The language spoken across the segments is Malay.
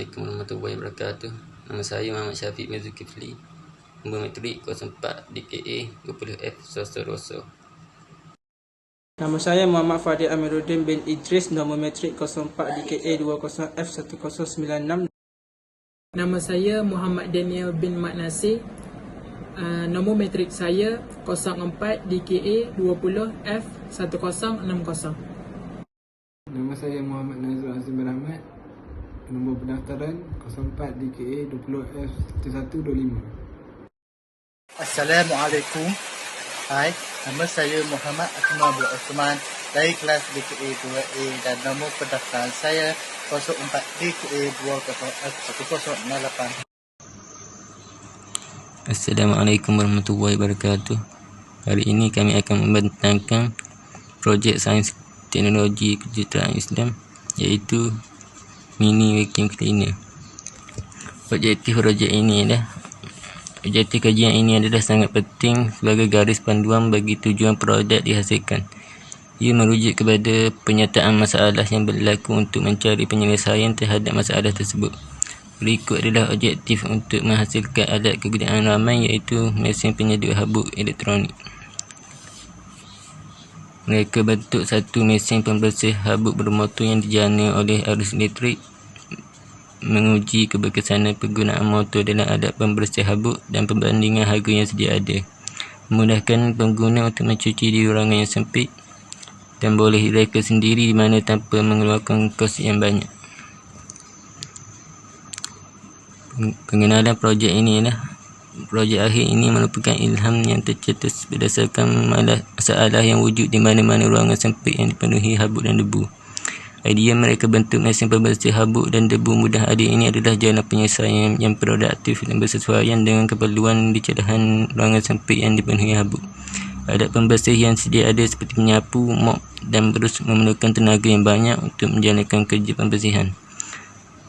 Assalamualaikum warahmatullahi wabarakatuh. Nama saya Muhammad Syafiq bin Zulkifli. Nombor matrik 04 DKA 20F Soso. Nama saya Muhammad Fadil Amiruddin bin Idris, nombor matrik 04 DKA 20F 1096. Nama saya Muhammad Daniel bin Mat Nasir. Nombor matrik saya 04 DKA 20F 1060. Nama saya Muhammad Nazrul Azim bin Ahmad. Nombor pendaftaran 04 DKA 20F 1125. Assalamualaikum. Hai, nama saya Muhammad Akmal bin Osman dari kelas DKA 2A dan nombor pendaftaran saya 04 DKA 20F 1008. Assalamualaikum warahmatullahi wabarakatuh. Hari ini kami akan membentangkan projek sains teknologi kejuruteraan Islam, iaitu mini vacuum cleaner. Objektif kajian ini adalah sangat penting sebagai garis panduan bagi tujuan produk dihasilkan. Ia merujuk kepada penyataan masalah yang berlaku untuk mencari penyelesaian terhadap masalah tersebut. Berikut adalah objektif untuk menghasilkan alat kegunaan ramai, iaitu mesin penyejuk habuk elektronik. Mereka bentuk satu mesin pembersih habuk bermotor yang dijana oleh arus elektrik, menguji keberkesanan penggunaan motor dalam alat pembersih habuk dan perbandingan harga yang sedia ada, memudahkan pengguna untuk mencuci di ruangan yang sempit dan boleh direka sendiri di mana tanpa mengeluarkan kos yang banyak. Pengenalan projek ini adalah projek akhir ini merupakan ilham yang tercetus berdasarkan masalah yang wujud di mana-mana ruangan sempit yang dipenuhi habuk dan debu. Idea mereka bentuk mesin pembersih habuk dan debu mudah ada ini adalah jalan penyelesaian yang produktif dan bersesuaian dengan keperluan di cedahan ruangan sempit yang dipenuhi habuk. Alat pembersih yang sedia ada seperti penyapu, mop dan brus memerlukan tenaga yang banyak untuk menjalankan kerja pembersihan.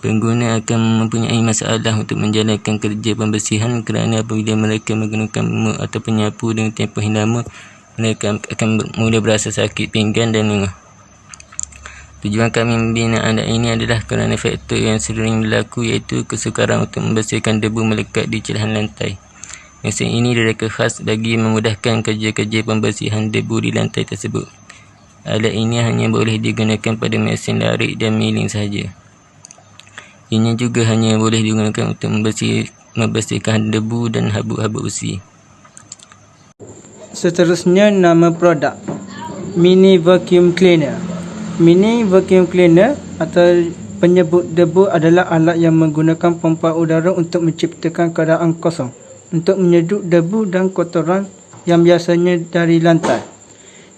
Pengguna akan mempunyai masalah untuk menjalankan kerja pembersihan kerana apabila mereka menggunakan mop atau penyapu dengan tempoh yang lama, mereka akan mula berasa sakit pinggan dan lengah. Tujuan kami membina alat ini adalah kerana faktor yang sering berlaku, iaitu kesukaran untuk membersihkan debu melekat di cedahan lantai. Mesin ini direka khas bagi memudahkan kerja-kerja pembersihan debu di lantai tersebut. Alat ini hanya boleh digunakan pada mesin larik dan miling sahaja. Ini juga hanya boleh digunakan untuk membersihkan debu dan habuk-habuk besi. Seterusnya, nama produk Mini Vacuum Cleaner. Mini Vacuum Cleaner atau penyebut debu adalah alat yang menggunakan pompa udara untuk menciptakan keadaan kosong untuk menyeduk debu dan kotoran yang biasanya dari lantai.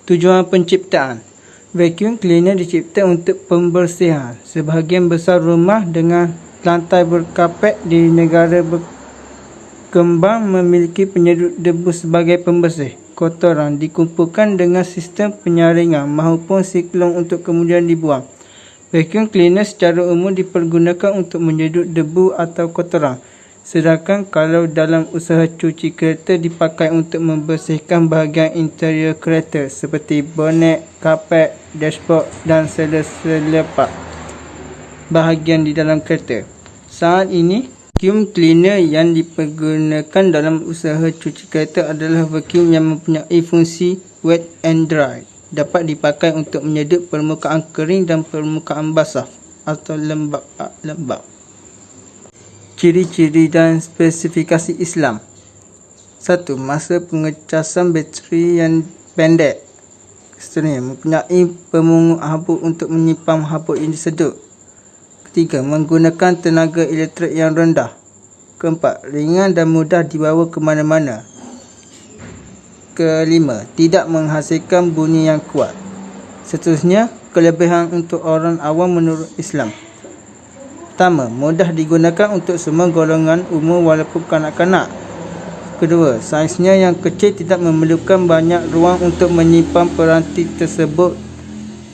Tujuan penciptaan: vacuum cleaner dicipta untuk pembersihan sebahagian besar rumah dengan lantai berkapet di negara berkembang memiliki penyedut debu sebagai pembersih. Kotoran dikumpulkan dengan sistem penyaringan maupun siklon untuk kemudian dibuang. Vacuum cleaner secara umum dipergunakan untuk menyedut debu atau kotoran. Sedangkan kalau dalam usaha cuci kereta dipakai untuk membersihkan bahagian interior kereta seperti bonet, kapet, dashboard dan sela-sela bahagian di dalam kereta. Saat ini, vacuum cleaner yang dipergunakan dalam usaha cuci kereta adalah vacuum yang mempunyai fungsi wet and dry. Dapat dipakai untuk menyedut permukaan kering dan permukaan basah atau lembab. Ciri-ciri dan spesifikasi Islam. 1. Masa pengecasan bateri yang pendek. Seterusnya, mempunyai pemungut habuk untuk menyimpan habuk yang disedut. 3. Menggunakan tenaga elektrik yang rendah. 4. Ringan dan mudah dibawa ke mana-mana. 5. Tidak menghasilkan bunyi yang kuat. Seterusnya, kelebihan untuk orang awam menurut Islam. Pertama, mudah digunakan untuk semua golongan umur walaupun kanak-kanak. Kedua, saiznya yang kecil tidak memerlukan banyak ruang untuk menyimpan peranti tersebut.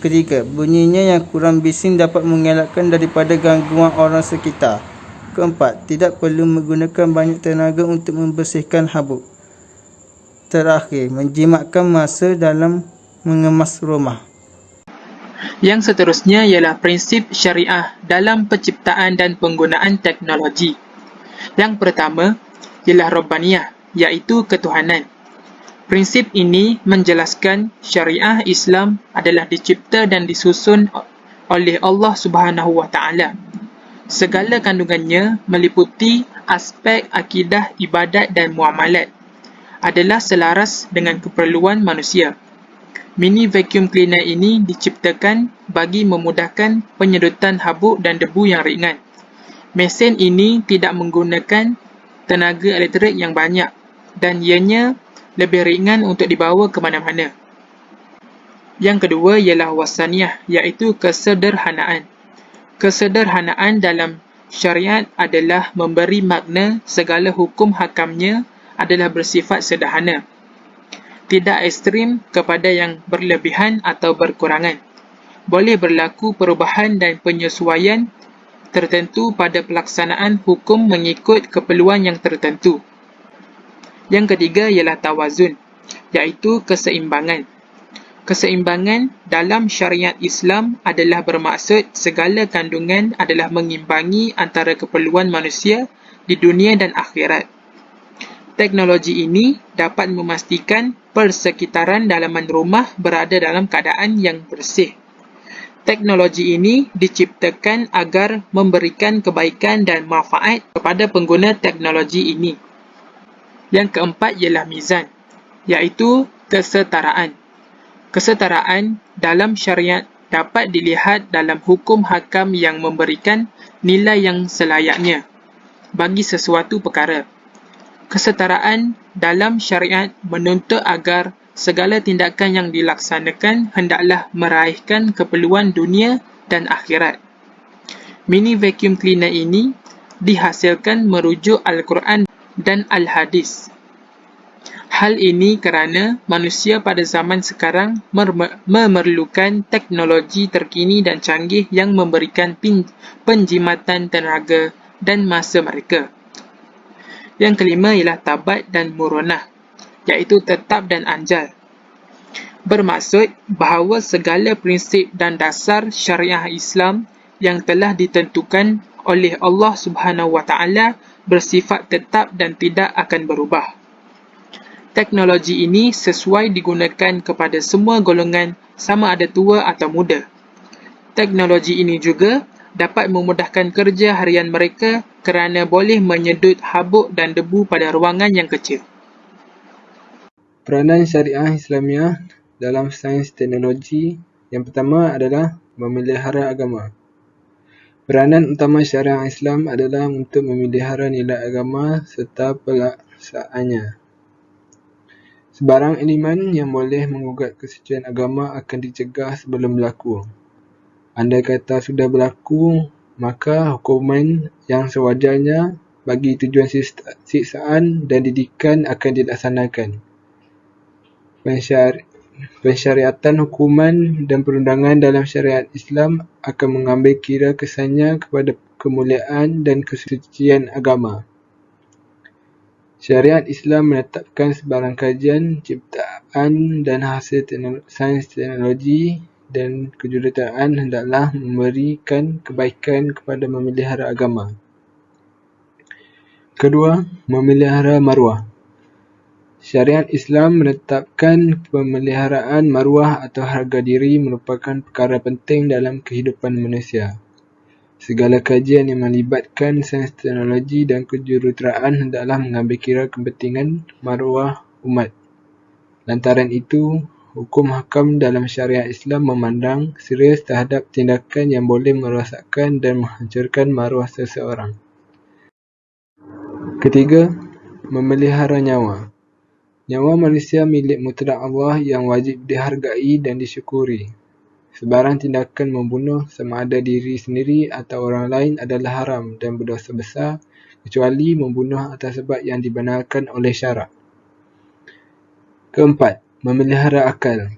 Ketiga, bunyinya yang kurang bising dapat mengelakkan daripada gangguan orang sekitar. Keempat, tidak perlu menggunakan banyak tenaga untuk membersihkan habuk. Terakhir, menjimatkan masa dalam mengemas rumah. Yang seterusnya ialah prinsip syariah dalam penciptaan dan penggunaan teknologi. Yang pertama ialah Rabbaniyah, iaitu ketuhanan. Prinsip ini menjelaskan syariah Islam adalah dicipta dan disusun oleh Allah Subhanahu wa Ta'ala. Segala kandungannya meliputi aspek akidah, ibadat dan muamalat adalah selaras dengan keperluan manusia. Mini vacuum cleaner ini diciptakan bagi memudahkan penyedotan habuk dan debu yang ringan. Mesin ini tidak menggunakan tenaga elektrik yang banyak dan ianya lebih ringan untuk dibawa ke mana-mana. Yang kedua ialah wasaniyah, iaitu kesederhanaan. Kesederhanaan dalam syariat adalah memberi makna segala hukum hakamnya adalah bersifat sederhana. Tidak ekstrim kepada yang berlebihan atau berkurangan. Boleh berlaku perubahan dan penyesuaian tertentu pada pelaksanaan hukum mengikut keperluan yang tertentu. Yang ketiga ialah tawazun, iaitu keseimbangan. Keseimbangan dalam syariat Islam adalah bermaksud segala kandungan adalah mengimbangi antara keperluan manusia di dunia dan akhirat. Teknologi ini dapat memastikan persekitaran dalaman rumah berada dalam keadaan yang bersih. Teknologi ini diciptakan agar memberikan kebaikan dan manfaat kepada pengguna teknologi ini. Yang keempat ialah mizan, iaitu kesetaraan. Kesetaraan dalam syariat dapat dilihat dalam hukum hakam yang memberikan nilai yang selayaknya bagi sesuatu perkara. Kesetaraan dalam syariat menuntut agar segala tindakan yang dilaksanakan hendaklah meraihkan keperluan dunia dan akhirat. Mini vacuum cleaner ini dihasilkan merujuk Al-Quran dan Al-Hadis. Hal ini kerana manusia pada zaman sekarang memerlukan teknologi terkini dan canggih yang memberikan penjimatan tenaga dan masa mereka. Yang kelima ialah tabat dan muronah, iaitu tetap dan anjal. Bermaksud bahawa segala prinsip dan dasar syariah Islam yang telah ditentukan oleh Allah Subhanahu wa Ta'ala bersifat tetap dan tidak akan berubah. Teknologi ini sesuai digunakan kepada semua golongan sama ada tua atau muda. Teknologi ini juga dapat memudahkan kerja harian mereka kerana boleh menyedut habuk dan debu pada ruangan yang kecil. Peranan syariah Islamiah dalam sains teknologi yang pertama adalah memelihara agama. Peranan utama syariah Islam adalah untuk memelihara nilai agama serta pelaksanaannya. Sebarang elemen yang boleh menggugat kesucian agama akan dicegah sebelum berlaku. Andai kata sudah berlaku, maka hukuman yang sewajarnya bagi tujuan siksaan dan didikan akan dilaksanakan. Pensyariatan hukuman dan perundangan dalam syariat Islam akan mengambil kira kesannya kepada kemuliaan dan kesucian agama. Syariat Islam menetapkan sebarang kajian, ciptaan dan hasil sains teknologi dan kejuruteraan hendaklah memberikan kebaikan kepada memelihara agama. Kedua, memelihara maruah. Syariat Islam menetapkan pemeliharaan maruah atau harga diri merupakan perkara penting dalam kehidupan manusia. Segala kajian yang melibatkan sains teknologi dan kejuruteraan hendaklah mengambil kira kepentingan maruah umat. Lantaran itu, hukum hakam dalam syariat Islam memandang serius terhadap tindakan yang boleh merosakkan dan menghancurkan maruah seseorang. Ketiga, memelihara nyawa. Nyawa manusia milik mutlak Allah yang wajib dihargai dan disyukuri. Sebarang tindakan membunuh sama ada diri sendiri atau orang lain adalah haram dan berdosa besar kecuali membunuh atas sebab yang dibenarkan oleh syarak. Keempat, memelihara akal.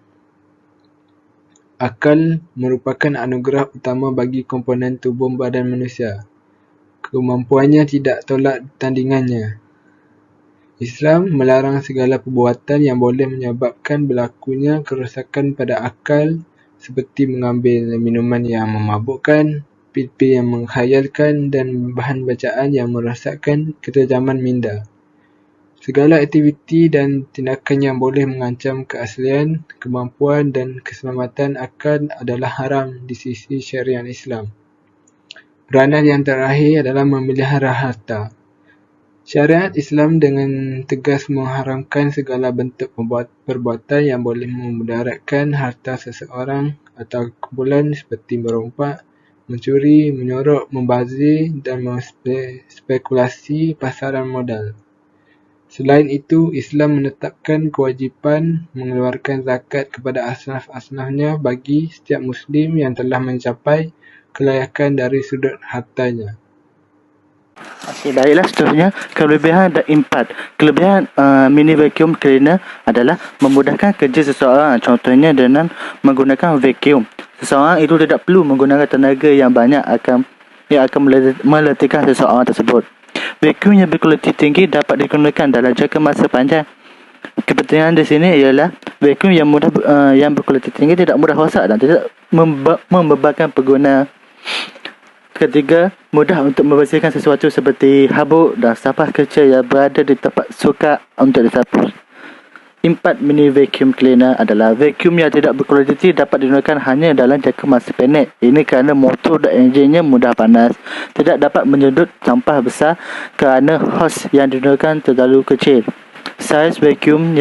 Akal merupakan anugerah utama bagi komponen tubuh badan manusia. Kemampuannya tidak tolak tandingannya. Islam melarang segala perbuatan yang boleh menyebabkan berlakunya kerosakan pada akal seperti mengambil minuman yang memabukkan, pil-pil yang menghayalkan dan bahan bacaan yang merosakkan ketajaman minda. Segala aktiviti dan tindakan yang boleh mengancam keaslian, kemampuan dan keselamatan akal adalah haram di sisi syariat Islam. Peranan yang terakhir adalah memelihara harta. Syariat Islam dengan tegas mengharamkan segala bentuk perbuatan yang boleh memudaratkan harta seseorang atau kumpulan seperti merompak, mencuri, menyorok, membazir dan spekulasi pasaran modal. Selain itu, Islam menetapkan kewajipan mengeluarkan zakat kepada asnaf-asnafnya bagi setiap Muslim yang telah mencapai kelayakan dari sudut hartanya. Okey, baiklah, seterusnya kelebihan dan impak. Kelebihan mini vacuum cleaner adalah memudahkan kerja seseorang. Contohnya dengan menggunakan vacuum, seseorang itu tidak perlu menggunakan tenaga yang banyak yang akan meletihkan seseorang tersebut. Vacuum yang berkualiti tinggi dapat digunakan dalam jangka masa panjang. Kepentingan di sini ialah vacuum yang berkualiti tinggi tidak mudah rosak dan tidak membebankan pengguna. Ketiga, mudah untuk membersihkan sesuatu seperti habuk dan sampah kecil yang berada di tempat sukar untuk disapu. Impak mini vacuum cleaner adalah vacuum yang tidak berkualiti dapat digunakan hanya dalam jangka masa pendek. Ini kerana motor dan enjinnya mudah panas. Tidak dapat menyedut sampah besar kerana hos yang digunakan terlalu kecil. Saiz vacuum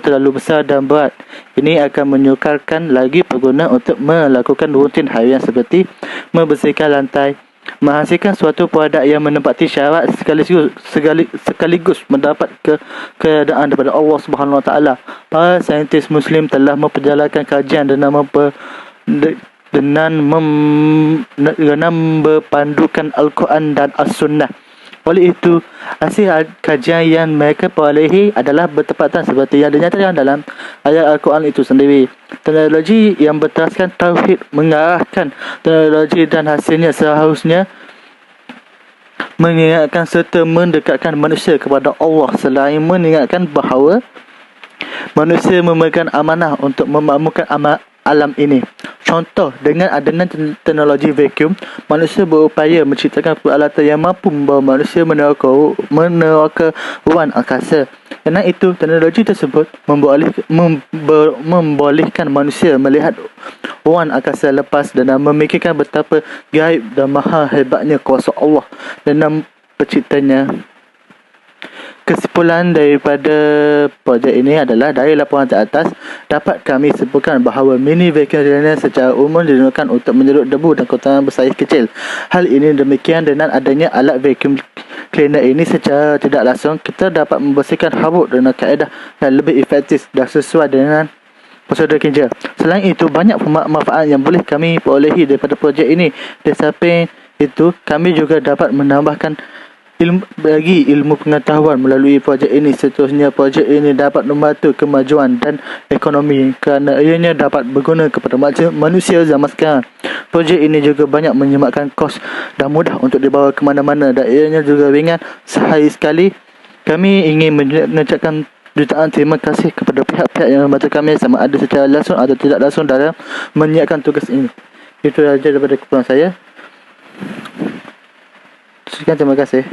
terlalu besar dan berat. Ini akan menyukarkan lagi pengguna untuk melakukan rutin harian seperti membersihkan lantai, menghasilkan suatu produk yang menepati syarat sekaligus mendapat keadaan daripada Allah Subhanahu Wa Taala. Para saintis Muslim telah memperjalankan kajian dengan berpandukan Al-Quran dan As-Sunnah. Oleh itu, hasil kajian yang mereka perolehi adalah bertepatan seperti yang dinyatakan dalam ayat Al-Quran itu sendiri. Teknologi yang berteraskan tauhid mengarahkan teknologi dan hasilnya seharusnya mengingatkan serta mendekatkan manusia kepada Allah selain mengingatkan bahawa manusia memegang amanah untuk memakmurkan alam ini. Contoh, dengan adanya teknologi vacuum, manusia berupaya menciptakan peralatan yang mampu membawa manusia meneroka ruang angkasa. Kerana itu, teknologi tersebut membolehkan manusia melihat ruang angkasa lepas dan memikirkan betapa gaib dan maha hebatnya kuasa Allah dalam penciptanya. Kesimpulan daripada projek ini adalah dari laporan di atas dapat kami simpulkan bahawa mini vacuum cleaner secara umum digunakan untuk menyedut debu dan kotoran bersaiz kecil. Hal ini demikian dengan adanya alat vacuum cleaner ini secara tidak langsung kita dapat membersihkan habuk dengan kaedah yang lebih efektif dan sesuai dengan prosedur kerja. Selain itu, banyak manfaat yang boleh kami perolehi daripada projek ini. Di samping itu, kami juga dapat menambahkan ilmu pengetahuan melalui projek ini. Seterusnya, projek ini dapat membantu kemajuan dan ekonomi kerana ianya dapat berguna kepada manusia zaman sekarang. Projek ini juga banyak menyematkan kos dan mudah untuk dibawa ke mana-mana dan ianya juga ringan sehari sekali. Kami ingin mengucapkan jutaan terima kasih kepada pihak-pihak yang membantu kami sama ada secara langsung atau tidak langsung dalam menyiapkan tugas ini. Itu sahaja daripada keperluan saya. Sekian, terima kasih.